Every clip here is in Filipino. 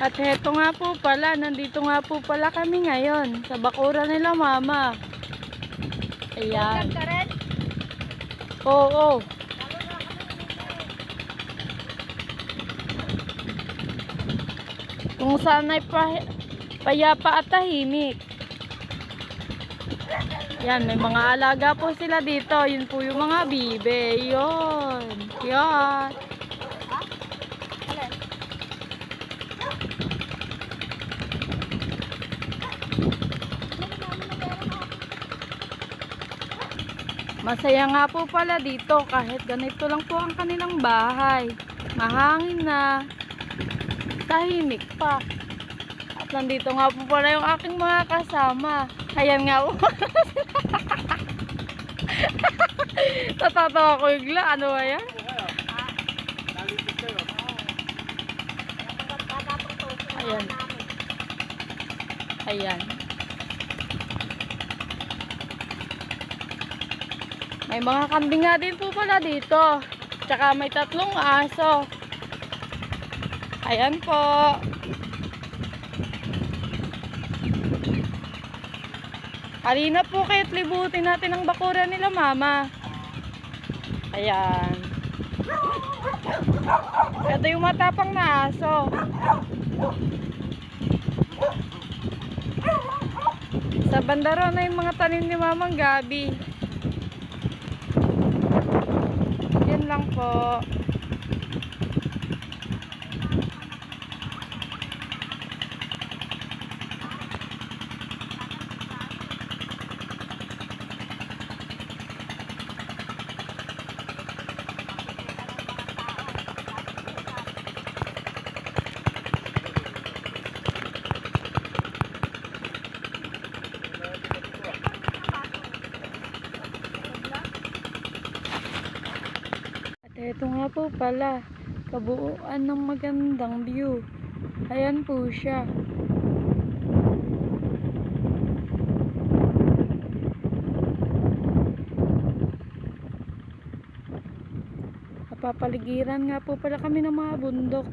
At heto nga po pala, nandito nga po pala kami ngayon sa bakuran nila mama. Ayan. Oo. Kung sana'y payapa at tahimik. Yan, may mga alaga po sila dito. Yun po yung mga bibe. Yun. Yan. Masaya nga po pala dito kahit ganito lang po ang kanilang bahay. Mahangin na. Tahimik pa. At nandito nga po pala yung aking mga kasama. Ayan nga po. Natatawa ko bigla. Ano ba yan? Ayan. Ayan. May mga kambing nga din po pala dito. Tsaka may 3 aso. Ayan po. Halina po kaya't libutin natin ang bakuran nila mama. Ayan. Ito yung matapang na aso. Sa bandaro na yung mga tanim ni mamang Gabi. Yan lang po. Ito nga po pala, kabuuan ng magandang view. Ayan po siya. Napapaligiran nga po pala kami ng mga bundok.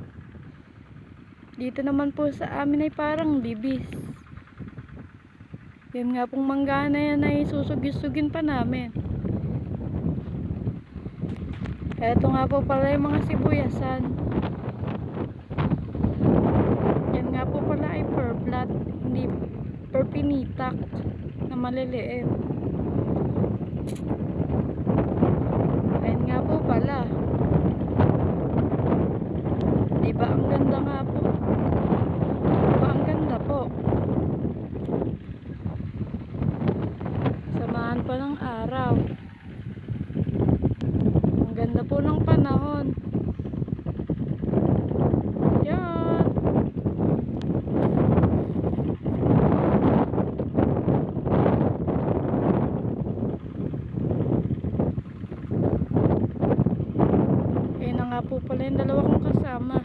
Dito naman po sa amin ay parang libis. Yan nga pong mangga na yan ay susugis-sugin pa namin. Eto nga po pala yung mga sibuyasan. Yan nga po pala ay purplat, hindi purpinitak na maliliit. Ayan nga po pala. Diba ang ganda nga po? Diba ang ganda po? Samahan pa ng araw. Ganda po ng panahon. Yan. Ayan na nga po pala yung 2 kong kasama.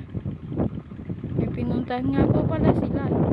May pinuntahan nga po pala sila.